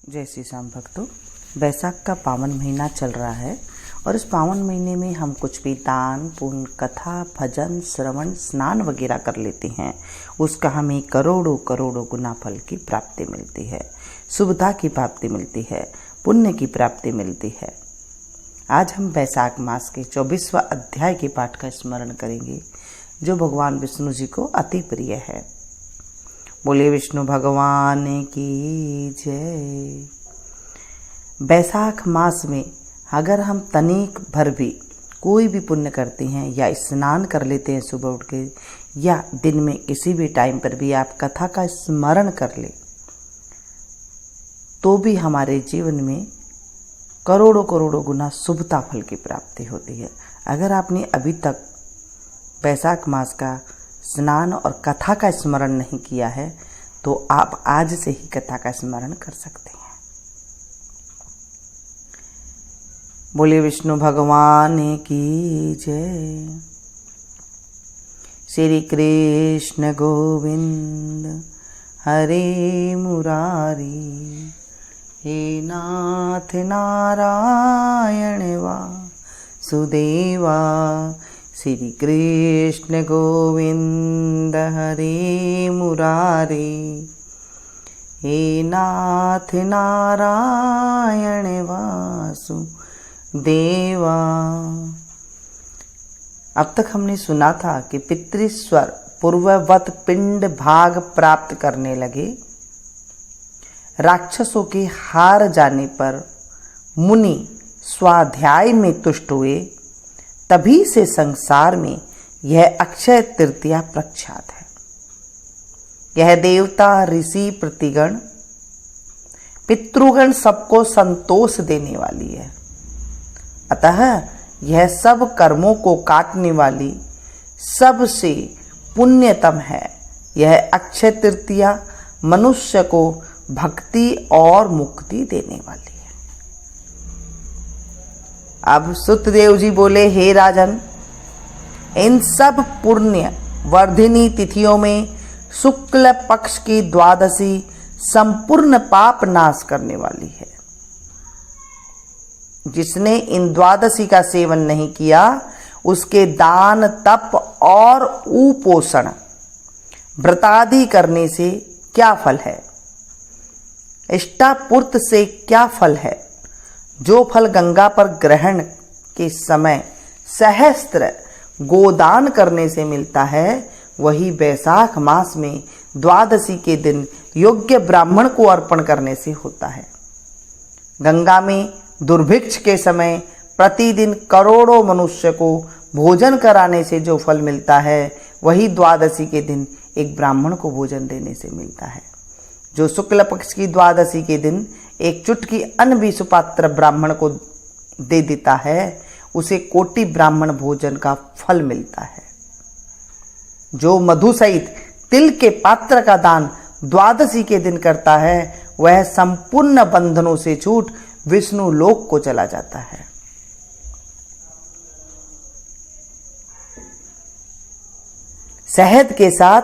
जय श्री श्याम भक्तों। बैसाख का पावन महीना चल रहा है और इस पावन महीने में हम कुछ भी दान पुण्य कथा भजन श्रवण स्नान वगैरह कर लेते हैं, उसका हमें करोड़ों करोड़ों गुना फल की प्राप्ति मिलती है, शुभता की प्राप्ति मिलती है, पुण्य की प्राप्ति मिलती है। आज हम बैसाख मास के 24वां अध्याय के पाठ का स्मरण करेंगे जो भगवान विष्णु जी को अति प्रिय है। बोले विष्णु भगवान की जय। बैसाख मास में अगर हम तनिक भर भी कोई भी पुण्य करते हैं या स्नान कर लेते हैं सुबह उठ के, या दिन में किसी भी टाइम पर भी आप कथा का स्मरण कर ले, तो भी हमारे जीवन में करोड़ों करोड़ों गुना शुभता फल की प्राप्ति होती है। अगर आपने अभी तक बैसाख मास का स्नान और कथा का स्मरण नहीं किया है तो आप आज से ही कथा का स्मरण कर सकते हैं। बोले विष्णु भगवान की जय। श्री कृष्ण गोविंद हरे मुरारी, हे नाथ नारायण वासुदेवा। श्री कृष्ण गोविंद हरे मुरारी, हे नाथ नारायण वासुदेवा। अब तक हमने सुना था कि पितृस्वर पूर्ववत पिंड भाग प्राप्त करने लगे। राक्षसों के हार जाने पर मुनि स्वाध्याय में तुष्ट हुए, तभी से संसार में यह अक्षय तृतीया प्रख्यात है। यह देवता ऋषि प्रतिगण पितृगण सबको संतोष देने वाली है, अतः यह सब कर्मों को काटने वाली सबसे पुण्यतम है। यह अक्षय तृतीया मनुष्य को भक्ति और मुक्ति देने वाली है। अब सुतदेव जी बोले, हे राजन, इन सब पुण्य वर्धिनी तिथियों में शुक्ल पक्ष की द्वादशी संपूर्ण पाप नाश करने वाली है। जिसने इन द्वादशी का सेवन नहीं किया उसके दान तप और उपोषण व्रतादि करने से क्या फल है, इष्टापूर्त से क्या फल है। जो फल गंगा पर ग्रहण के समय सहस्त्र गोदान करने से मिलता है, वही बैसाख मास में द्वादशी के दिन योग्य ब्राह्मण को अर्पण करने से होता है। गंगा में दुर्भिक्ष के समय प्रतिदिन करोड़ों मनुष्य को भोजन कराने से जो फल मिलता है, वही द्वादशी के दिन एक ब्राह्मण को भोजन देने से मिलता है। जो शुक्ल पक्ष की द्वादशी के दिन एक चुटकी अन्न भी सुपात्र ब्राह्मण को दे देता है, उसे कोटि ब्राह्मण भोजन का फल मिलता है। जो मधु सहित तिल के पात्र का दान द्वादशी के दिन करता है, वह संपूर्ण बंधनों से छूट विष्णु लोक को चला जाता है। शहद के साथ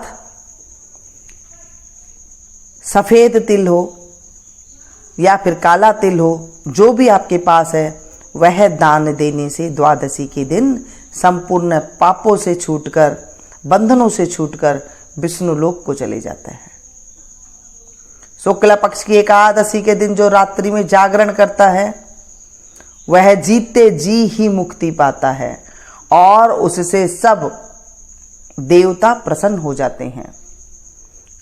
सफेद तिल हो या फिर काला तिल हो, जो भी आपके पास है, वह दान देने से द्वादशी के दिन संपूर्ण पापों से छूटकर, बंधनों से छूटकर विष्णु लोक को चले जाता है। शुक्ल पक्ष की एकादशी के दिन जो रात्रि में जागरण करता है, वह जीते जी ही मुक्ति पाता है और उससे सब देवता प्रसन्न हो जाते हैं।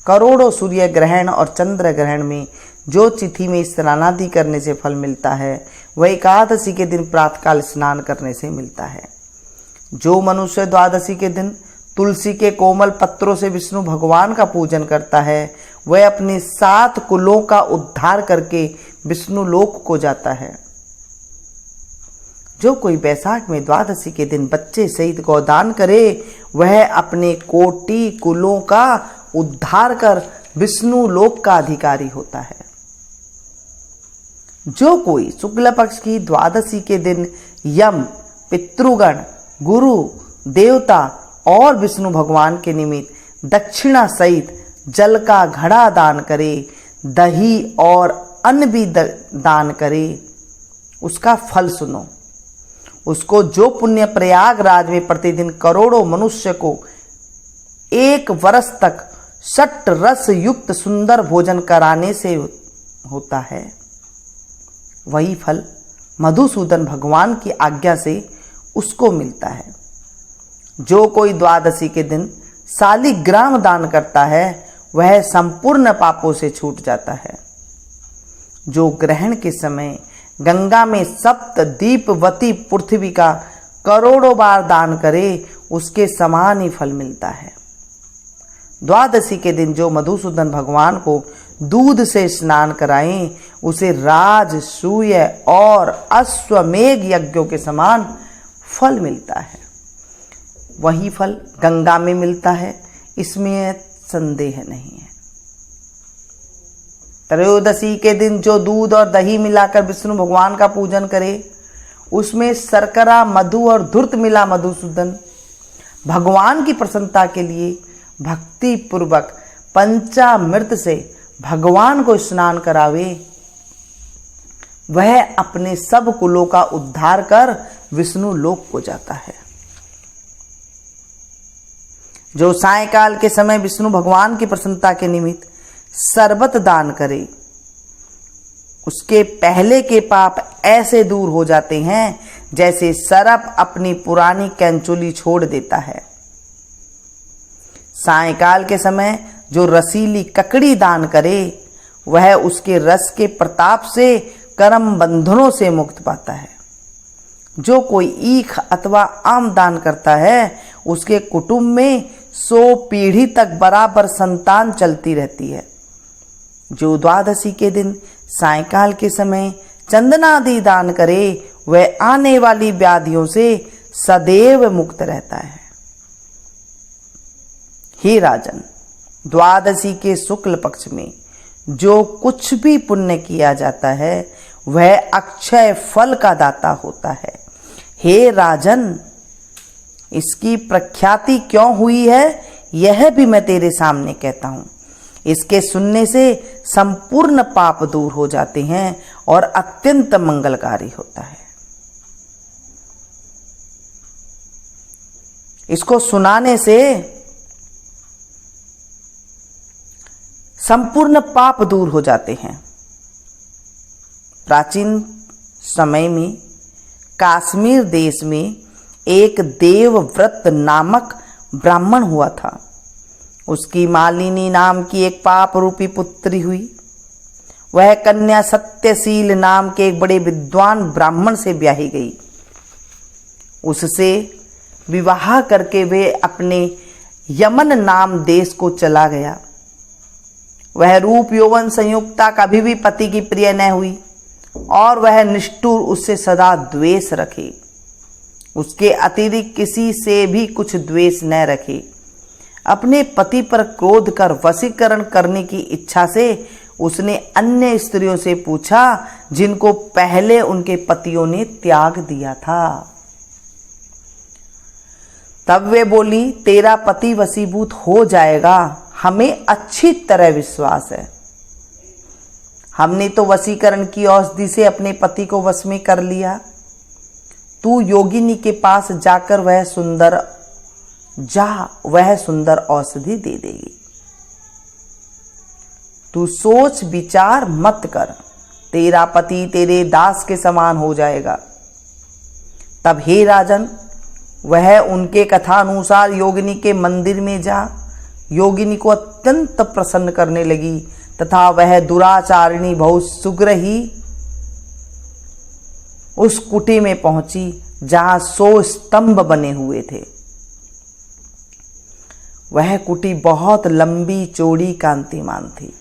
करोड़ों सूर्य ग्रहण और चंद्र ग्रहण में जो तिथि में स्नानादि करने से फल मिलता है, वह एकादशी के दिन प्रातःकाल स्नान करने से मिलता है। जो मनुष्य द्वादशी के दिन तुलसी के कोमल पत्रों से विष्णु भगवान का पूजन करता है, वह अपने 7 कुलों का उद्धार करके विष्णु लोक को जाता है। जो कोई बैसाख में द्वादशी के दिन बच्चे सहित गोदान करे, वह अपने कोटि कुलों का उद्धार कर विष्णु लोक का अधिकारी होता है। जो कोई शुक्ल पक्ष की द्वादशी के दिन यम, पितृगण, गुरु, देवता और विष्णु भगवान के निमित्त दक्षिणा सहित जल का घड़ा दान करे, दही और अन्न भी दान करे, उसका फल सुनो। उसको जो पुण्य प्रयागराज में प्रतिदिन करोड़ों मनुष्य को 1 वर्ष तक षट रस युक्त सुंदर भोजन कराने से होता है, वही फल मधुसूदन भगवान की आज्ञा से उसको मिलता है। जो कोई द्वादशी के दिन शालिग्राम दान करता है वह संपूर्ण पापों से छूट जाता है। जो ग्रहण के समय गंगा में सप्त दीपवती पृथ्वी का करोड़ों बार दान करे उसके समान ही फल मिलता है। द्वादशी के दिन जो मधुसूदन भगवान को दूध से स्नान कराएं उसे राजसूय और अश्वमेघ यज्ञों के समान फल मिलता है। वही फल गंगा में मिलता है, इसमें संदेह नहीं है। त्रयोदशी के दिन जो दूध और दही मिलाकर विष्णु भगवान का पूजन करे उसमें शर्करा मधु और धूर्त मिला मधुसूदन भगवान की प्रसन्नता के लिए भक्ति पूर्वक पंचामृत से भगवान को स्नान करावे, वह अपने सब कुलों का उद्धार कर विष्णु लोक को जाता है। जो सायंकाल के समय विष्णु भगवान की प्रसन्नता के निमित्त शरबत दान करे उसके पहले के पाप ऐसे दूर हो जाते हैं जैसे सर्प अपनी पुरानी कैंचुली छोड़ देता है। सायंकाल के समय जो रसीली ककड़ी दान करे वह उसके रस के प्रताप से कर्म बंधनों से मुक्त पाता है। जो कोई ईख अथवा आम दान करता है उसके कुटुंब में 100 पीढ़ी तक बराबर संतान चलती रहती है। जो द्वादशी के दिन सायंकाल के समय चंदनादि दान करे वह आने वाली व्याधियों से सदैव मुक्त रहता है। हे राजन, द्वादशी के शुक्ल पक्ष में जो कुछ भी पुण्य किया जाता है वह अक्षय फल का दाता होता है। हे राजन, इसकी प्रख्याति क्यों हुई है यह भी मैं तेरे सामने कहता हूं। इसके सुनने से संपूर्ण पाप दूर हो जाते हैं और अत्यंत मंगलकारी होता है। इसको सुनाने से संपूर्ण पाप दूर हो जाते हैं। प्राचीन समय में कश्मीर देश में एक देवव्रत नामक ब्राह्मण हुआ था। उसकी मालिनी नाम की एक पाप रूपी पुत्री हुई। वह कन्या सत्यशील नाम के एक बड़े विद्वान ब्राह्मण से ब्याही गई। उससे विवाह करके वे अपने यमन नाम देश को चला गया। वह रूप यौवन संयुक्ता कभी भी पति की प्रिय न हुई और वह निष्ठुर उससे सदा द्वेष रखे। उसके अतिरिक्त किसी से भी कुछ द्वेष न रखे। अपने पति पर क्रोध कर वशीकरण करने की इच्छा से उसने अन्य स्त्रियों से पूछा जिनको पहले उनके पतियों ने त्याग दिया था। तब वे बोली, तेरा पति वशीभूत हो जाएगा, हमें अच्छी तरह विश्वास है। हमने तो वशीकरण की औषधि से अपने पति को वश में कर लिया। तू योगिनी के पास जाकर वह सुंदर औषधि दे देगी। तू सोच विचार मत कर, तेरा पति तेरे दास के समान हो जाएगा। तब हे राजन, वह उनके कथानुसार योगिनी के मंदिर में जा योगिनी को अत्यंत प्रसन्न करने लगी तथा वह दुराचारिणी बहुत शीघ्र ही उस कुटी में पहुंची जहां 100 स्तंभ बने हुए थे। वह कुटी बहुत लंबी चौड़ी कांतिमान थी।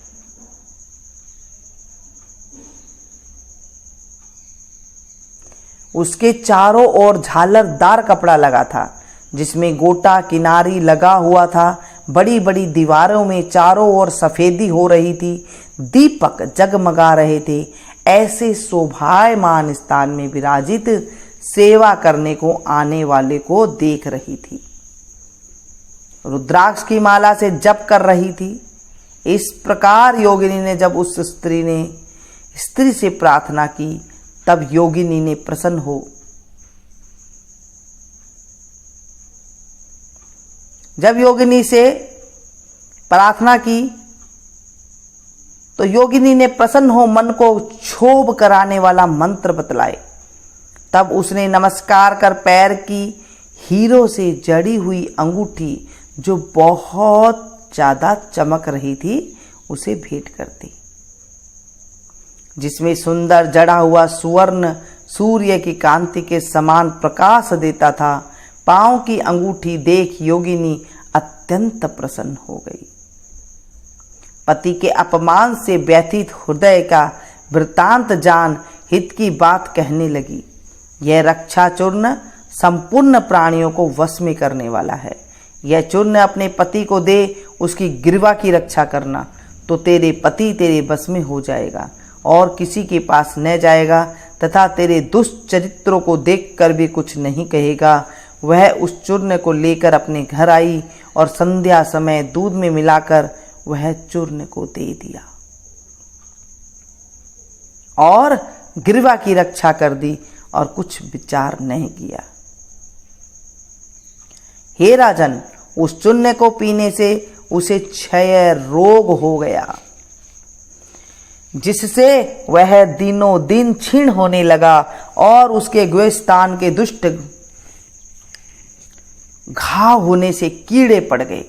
उसके चारों ओर झालरदार कपड़ा लगा था जिसमें गोटा किनारी लगा हुआ था। बड़ी बड़ी दीवारों में चारों ओर सफेदी हो रही थी। दीपक जगमगा रहे थे। ऐसे शोभायमान स्थान में विराजित सेवा करने को आने वाले को देख रही थी। रुद्राक्ष की माला से जप कर रही थी। इस प्रकार योगिनी ने जब उस स्त्री ने स्त्री से प्रार्थना की। तब योगिनी ने प्रसन्न हो जब योगिनी से प्रार्थना की तो योगिनी ने प्रसन्न हो मन को क्षोभ कराने वाला मंत्र बतलाए। तब उसने नमस्कार कर पैर की हीरों से जड़ी हुई अंगूठी जो बहुत ज्यादा चमक रही थी उसे भेंट कर दी, जिसमें सुंदर जड़ा हुआ सुवर्ण सूर्य की कांति के समान प्रकाश देता था। पांव की अंगूठी देख योगिनी अत्यंत प्रसन्न हो गई। पति के अपमान से व्यथित हृदय का वृतांत जान हित की बात कहने लगी। यह रक्षा चूर्ण संपूर्ण प्राणियों को वश में करने वाला है। यह चूर्ण अपने पति को दे, उसकी गिरवा की रक्षा करना, तो तेरे पति तेरे बस में हो जाएगा और किसी के पास न जाएगा तथा तेरे दुष्चरित्रों को देखकर भी कुछ नहीं कहेगा। वह उस चूर्ण को लेकर अपने घर आई और संध्या समय दूध में मिलाकर वह चूर्ण को दे दिया और गिरवा की रक्षा कर दी और कुछ विचार नहीं किया। हे राजन, उस चूर्ण को पीने से उसे क्षय रोग हो गया, जिससे वह दिनों दिन क्षीण होने लगा और उसके गुहस्थान के दुष्ट घाव होने से कीड़े पड़ गए।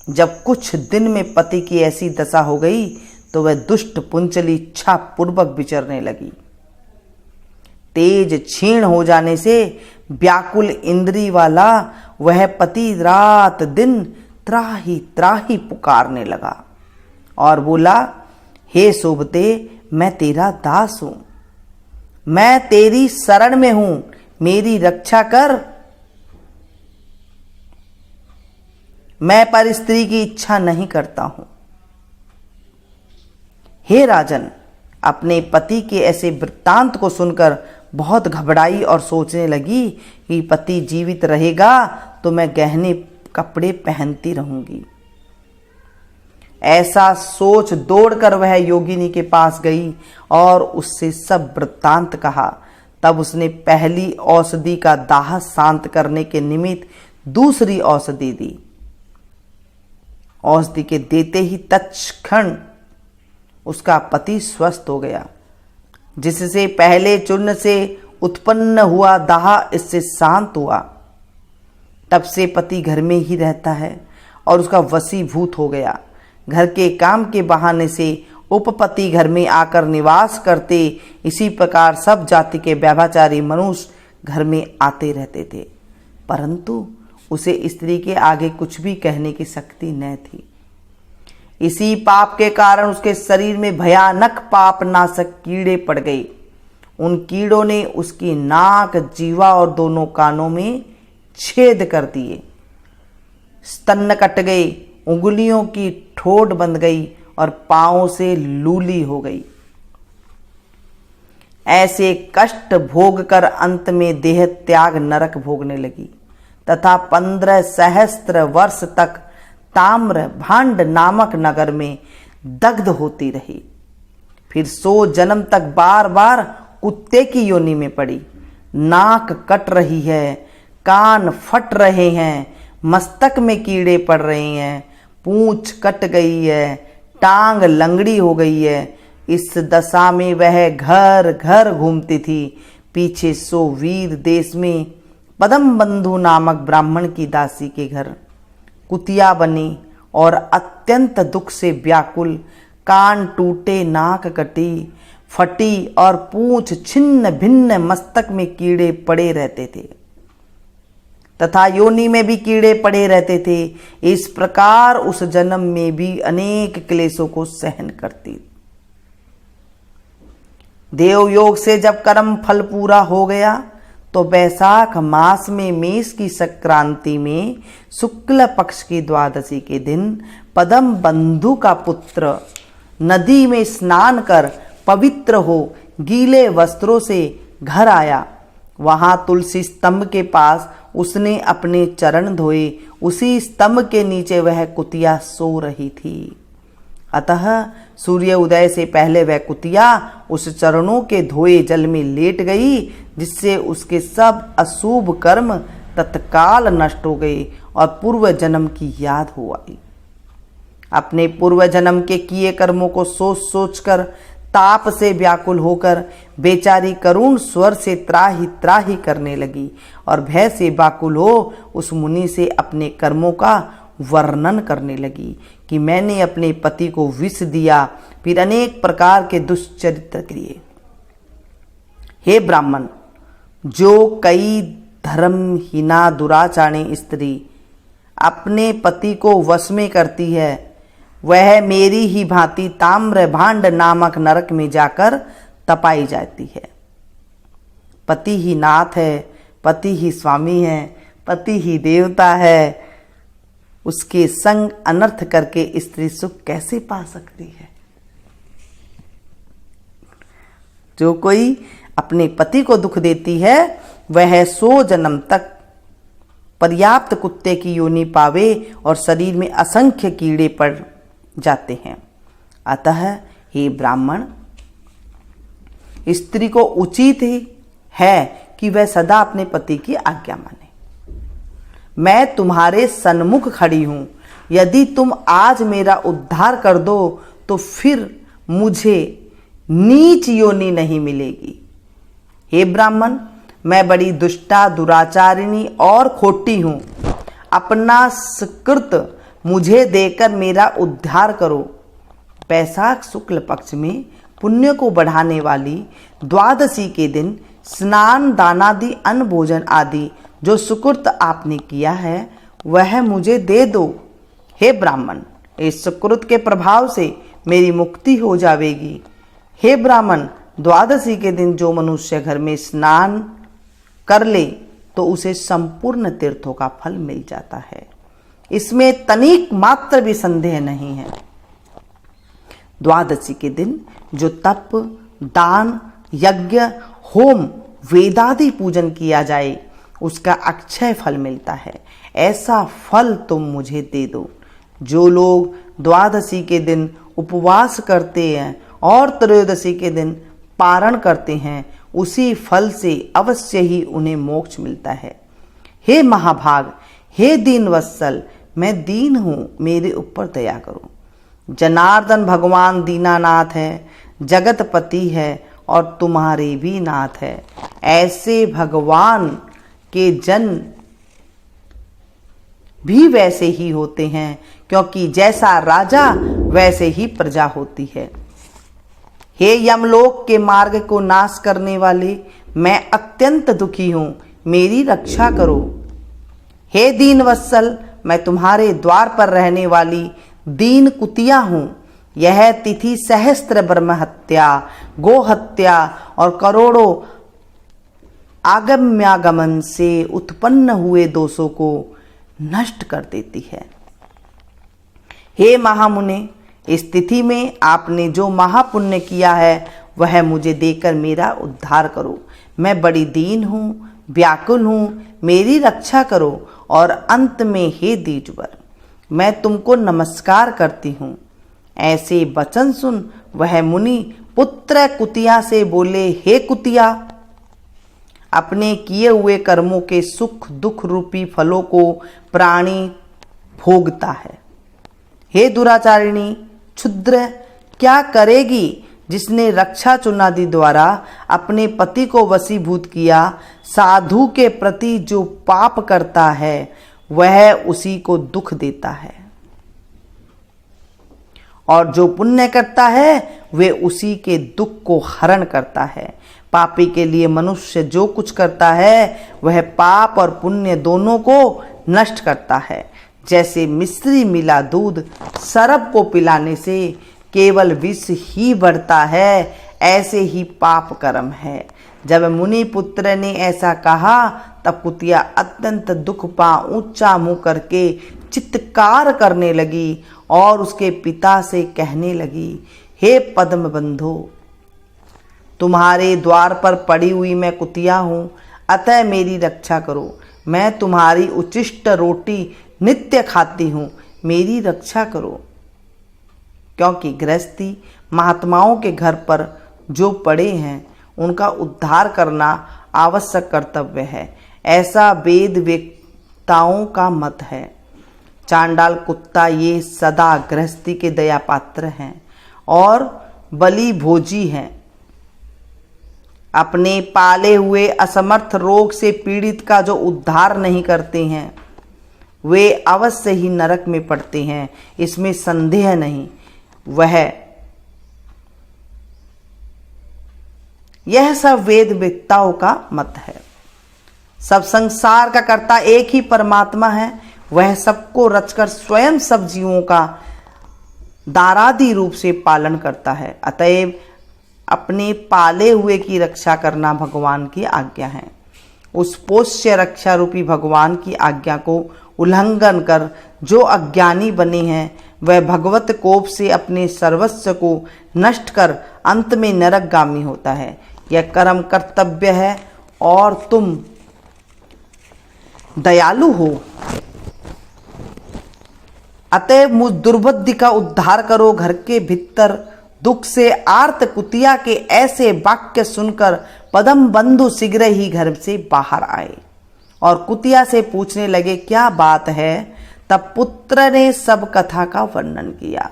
जब कुछ दिन में पति की ऐसी दशा हो गई तो वह दुष्ट पुंचली इच्छा पूर्वक विचरने लगी। तेज क्षीण हो जाने से व्याकुल इंद्री वाला वह पति रात दिन त्राही त्राही पुकारने लगा और बोला, हे शोभते, मैं तेरा दास हूं, मैं तेरी शरण में हूं, मेरी रक्षा कर। मैं पर स्त्री की इच्छा नहीं करता हूं। हे राजन, अपने पति के ऐसे वृत्तांत को सुनकर बहुत घबराई और सोचने लगी कि पति जीवित रहेगा तो मैं गहने कपड़े पहनती रहूंगी। ऐसा सोच दौड़कर वह योगिनी के पास गई और उससे सब वृत्तांत कहा। तब उसने पहली औषधि का दाह शांत करने के निमित्त दूसरी औषधि दी। औषधि के देते ही तत्क्षण उसका पति स्वस्थ हो गया, जिससे पहले चूर्ण से उत्पन्न हुआ दाह इससे शांत हुआ। तब से पति घर में ही रहता है और उसका वशीभूत हो गया। घर के काम के बहाने से उपपति घर में आकर निवास करते। इसी प्रकार सब जाति के व्यभिचारी मनुष्य घर में आते रहते थे, परंतु उसे स्त्री के आगे कुछ भी कहने की शक्ति न थी। इसी पाप के कारण उसके शरीर में भयानक पाप नाशक कीड़े पड़ गए। उन कीड़ों ने उसकी नाक, जीवा और दोनों कानों में छेद कर दिए। स्तन कट गए, उंगलियों की ठोड़ बंध गई और पांवों से लूली हो गई। ऐसे कष्ट भोग कर अंत में देह त्याग नरक भोगने लगी तथा 15 सहस्त्र वर्ष तक ताम्र भांड नामक नगर में दग्ध होती रही। फिर 100 जन्म तक बार बार कुत्ते की योनि में पड़ी। नाक कट रही है, कान फट रहे हैं, मस्तक में कीड़े पड़ रहे हैं, पूंछ कट गई है, टांग लंगड़ी हो गई है। इस दशा में वह घर घर घूमती थी। पीछे सो वीर देश में पदम बंधु नामक ब्राह्मण की दासी के घर कुतिया बनी और अत्यंत दुख से व्याकुल, कान टूटे, नाक कटी फटी और पूंछ छिन्न भिन्न, मस्तक में कीड़े पड़े रहते थे तथा योनि में भी कीड़े पड़े रहते थे। इस प्रकार उस जन्म में भी अनेक क्लेशों को सहन करती। देव योग से जब कर्म फल पूरा हो गया तो वैशाख मास में मेष की संक्रांति में शुक्ल पक्ष की द्वादशी के दिन पदम बंधु का पुत्र नदी में स्नान कर पवित्र हो गीले वस्त्रों से घर आया। वहां तुलसी स्तंभ के पास उसने अपने चरण धोए। उसी स्तंभ के नीचे वह कुतिया सो रही थी। अतः सूर्य उदय से पहले वह कुतिया उस चरणों के धोए जल में लेट गई, जिससे उसके सब अशुभ कर्म तत्काल नष्ट हो गए और पूर्व जन्म की याद हो आई। अपने पूर्व जन्म के किए कर्मों को सोच सोचकर ताप से व्याकुल होकर बेचारी करुण स्वर से त्राही त्राही करने लगी और भय से व्याकुल हो उस मुनि से अपने कर्मों का वर्णन करने लगी कि मैंने अपने पति को विष दिया, फिर अनेक प्रकार के दुष्चरित्र किए। हे ब्राह्मण, जो कई धर्महीना दुराचारी स्त्री अपने पति को वश में करती है, वह मेरी ही भांति ताम्र भांड नामक नरक में जाकर तपाई जाती है। पति ही नाथ है, पति ही स्वामी है, पति ही देवता है, उसके संग अनर्थ करके स्त्री सुख कैसे पा सकती है। जो कोई अपने पति को दुख देती है वह 100 जन्म तक पर्याप्त कुत्ते की योनि पावे और शरीर में असंख्य कीड़े पड़ जाते हैं। अतः हे ब्राह्मण, स्त्री को उचित ही है कि वह सदा अपने पति की आज्ञा माने। मैं तुम्हारे सन्मुख खड़ी हूं, यदि तुम आज मेरा उद्धार कर दो तो फिर मुझे नीच योनि नहीं मिलेगी। हे ब्राह्मण, मैं बड़ी दुष्टा दुराचारिणी और खोटी हूं। अपना सुकृत मुझे देकर मेरा उद्धार करो। बैसाख शुक्ल पक्ष में पुण्य को बढ़ाने वाली द्वादशी के दिन स्नान दानादि अन्न भोजन आदि जो सुकृत आपने किया है वह मुझे दे दो। हे ब्राह्मण, इस सुकृत के प्रभाव से मेरी मुक्ति हो जाएगी। हे ब्राह्मण, द्वादशी के दिन जो मनुष्य घर में स्नान कर ले तो उसे संपूर्ण तीर्थों का फल मिल जाता है, इसमें तनिक मात्र भी संदेह नहीं है। द्वादशी के दिन जो तप, दान, यज्ञ, होम, वेदादि पूजन किया जाए उसका अक्षय फल मिलता है। ऐसा फल तुम मुझे दे दो। जो लोग द्वादशी के दिन उपवास करते हैं और त्रयोदशी के दिन पारण करते हैं, उसी फल से अवश्य ही उन्हें मोक्ष मिलता है। हे महाभाग, हे दीन वत्सल, मैं दीन हूं, मेरे ऊपर दया करो। जनार्दन भगवान दीनानाथ है, जगतपति है और तुम्हारे भी नाथ है। ऐसे भगवान के जन भी वैसे ही होते हैं, क्योंकि जैसा राजा वैसे ही प्रजा होती है। हे यमलोक के मार्ग को नाश करने वाले, मैं अत्यंत दुखी हूं, मेरी रक्षा करो। हे दीन वत्सल, मैं तुम्हारे द्वार पर रहने वाली दीन कुतिया हूं। यह तिथि सहस्त्र ब्रह्म हत्या, गो हत्या और करोड़ों आगम्यागमन से उत्पन्न हुए दोषों को नष्ट कर देती है। हे महामुने, इस तिथि में आपने जो महापुण्य किया है वह मुझे देकर मेरा उद्धार करो। मैं बड़ी दीन हूं, व्याकुल हूं, मेरी रक्षा करो। और अंत में हे द्विजवर, मैं तुमको नमस्कार करती हूं। ऐसे वचन सुन वह मुनि पुत्र कुतिया से बोले, हे कुतिया, अपने किए हुए कर्मों के सुख दुख रूपी फलों को प्राणी भोगता है। हे दुराचारिणी, क्षुद्र, क्या करेगी जिसने रक्षा चुनादी द्वारा अपने पति को वशीभूत किया। साधु के प्रति जो पाप करता है वह उसी को दुख देता है, और जो पुण्य करता है वे उसी के दुख को हरण करता है। पापी के लिए मनुष्य जो कुछ करता है वह पाप और पुण्य दोनों को नष्ट करता है। जैसे मिश्री मिला दूध सरब को पिलाने से केवल विष ही बढ़ता है, ऐसे ही पाप कर्म है। जब मुनि पुत्र ने ऐसा कहा तब कुतिया अत्यंत दुख पा ऊंचा मुंह करके चित्कार करने लगी और उसके पिता से कहने लगी, हे पद्म बंधो, तुम्हारे द्वार पर पड़ी हुई मैं कुतिया हूँ, अतः मेरी रक्षा करो। मैं तुम्हारी उचिष्ट रोटी नित्य खाती हूँ, मेरी रक्षा करो। क्योंकि गृहस्थी महात्माओं के घर पर जो पड़े हैं उनका उद्धार करना आवश्यक कर्तव्य है, ऐसा वेद वेत्ताओं का मत है। चांडाल कुत्ता ये सदा गृहस्थी के दया पात्र हैं और बलि भोजी हैं। अपने पाले हुए असमर्थ रोग से पीड़ित का जो उद्धार नहीं करते हैं वे अवश्य ही नरक में पड़ते हैं, इसमें संदेह नहीं। यह सब वेद वेत्ताओं का मत है। सब संसार का कर्ता एक ही परमात्मा है, वह सबको रचकर स्वयं सब जीवों का दारादि रूप से पालन करता है। अतएव अपने पाले हुए की रक्षा करना भगवान की आज्ञा है। उस पोष्य रक्षा रूपी भगवान की आज्ञा को उल्लंघन कर जो अज्ञानी बने हैं वह भगवत कोप से अपने सर्वस्व को नष्ट कर अंत में नरकगामी होता है। यह कर्म कर्तव्य है और तुम दयालु हो, अतएव मुझ दुर्बुद्धि का उद्धार करो। घर के भीतर दुख से आर्त कुतिया के ऐसे वाक्य सुनकर पदम बंधु शीघ्र ही घर से बाहर आए और कुतिया से पूछने लगे, क्या बात है? तब पुत्र ने सब कथा का वर्णन किया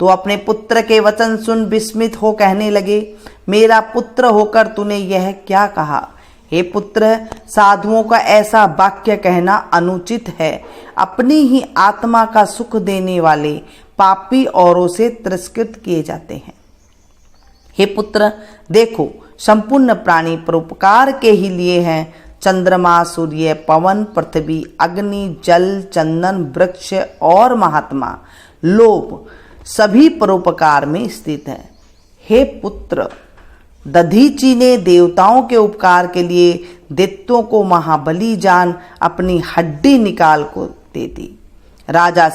तो अपने पुत्र के वचन सुन विस्मित हो कहने लगे, मेरा पुत्र होकर तूने यह क्या कहा? हे पुत्र, साधुओं का ऐसा वाक्य कहना अनुचित है। अपनी ही आत्मा का सुख देने वाले पापी औरों से तिरस्कृत किए जाते हैं। हे पुत्र, देखो, संपूर्ण प्राणी परोपकार के ही लिए हैं। चंद्रमा, सूर्य, पवन, पृथ्वी, अग्नि, जल, चंदन, वृक्ष और महात्मा लोभ सभी परोपकार में स्थित है। हे पुत्र, दधीची ने देवताओं के उपकार के लिए दैत्यों को महाबली जान अपनी हड्डी निकाल को दे दी। राजा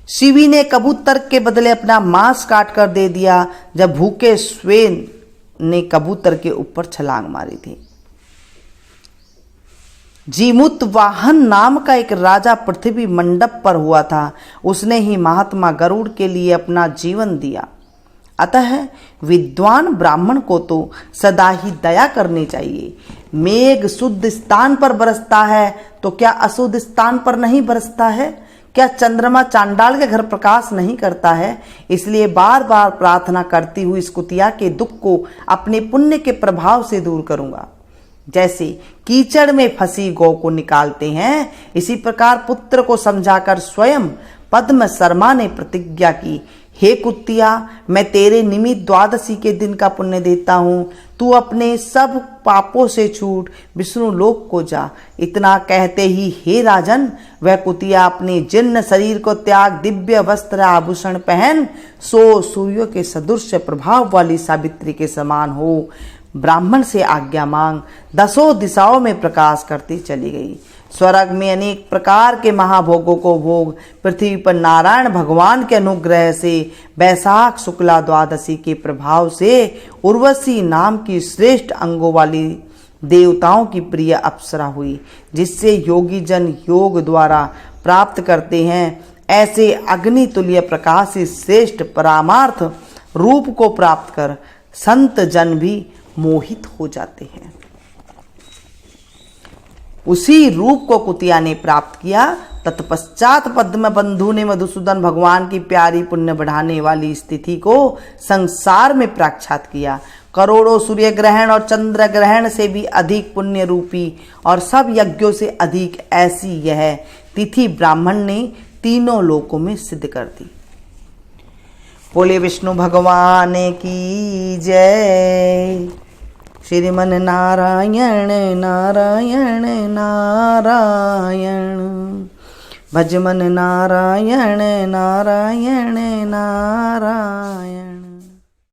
शिवी ने कबूतर के बदले अपना मांस काट कर दे दिया जब भूखे स्वेन ने कबूतर के ऊपर छलांग मारी थी। जीमुत वाहन नाम का एक राजा पृथ्वी मंडप पर हुआ था। उसने ही महात्मा गरुड़ के लिए अपना जीवन दिया। अतः विद्वान ब्राह्मण को तो सदा ही दया करनी चाहिए। मेघ शुद्ध स्थान पर बरसता है तो क्या अशुद्ध स्थान पर नहीं बरसता है? क्या चंद्रमा चांडाल के घर प्रकाश नहीं करता है? इसलिए बार बार प्रार्थना करती हुई इस कुतिया के दुख को अपने पुण्य के प्रभाव से दूर करूंगा। जैसे कीचड़ में फंसी गौ को निकालते हैं, इसी प्रकार पुत्र को समझाकर स्वयं पद्म शर्मा ने प्रतिज्ञा की, हे कुतिया, मैं तेरे निमित्त द्वादशी के दिन का पुण्य देता हूँ। तू अपने सब पापों से छूट विष्णु लोक को जा। इतना कहते ही हे राजन, वह कुतिया अपने जीर्ण शरीर को त्याग दिव्य वस्त्र आभूषण पहन सो सूर्य के सदृश प्रभाव वाली सावित्री के समान हो ब्राह्मण से आज्ञा मांग दसों दिशाओं में प्रकाश करती चली गई। स्वर्ग में अनेक प्रकार के महाभोगों को भोग, पृथ्वी पर नारायण भगवान के अनुग्रह से बैसाख शुक्ला द्वादशी के प्रभाव से उर्वशी नाम की श्रेष्ठ अंगों वाली देवताओं की प्रिय अप्सरा हुई, जिससे योगी जन योग द्वारा प्राप्त करते हैं। ऐसे अग्नि तुल्य प्रकाश से श्रेष्ठ परामार्थ रूप को प्राप्त कर संत जन भी मोहित हो जाते हैं। उसी रूप को कुतिया ने प्राप्त किया। तत्पश्चात पद्म बंधु ने मधुसूदन भगवान की प्यारी पुण्य बढ़ाने वाली स्थिति को संसार में प्रख्यात किया। करोड़ों सूर्य ग्रहण और चंद्र ग्रहण से भी अधिक पुण्य रूपी और सब यज्ञों से अधिक ऐसी यह तिथि ब्राह्मण ने तीनों लोकों में सिद्ध कर दी। बोले विष्णु भगवान की जय। श्रीमन नारायण नारायण नारायण, भजमन नारायण नारायण नारायण।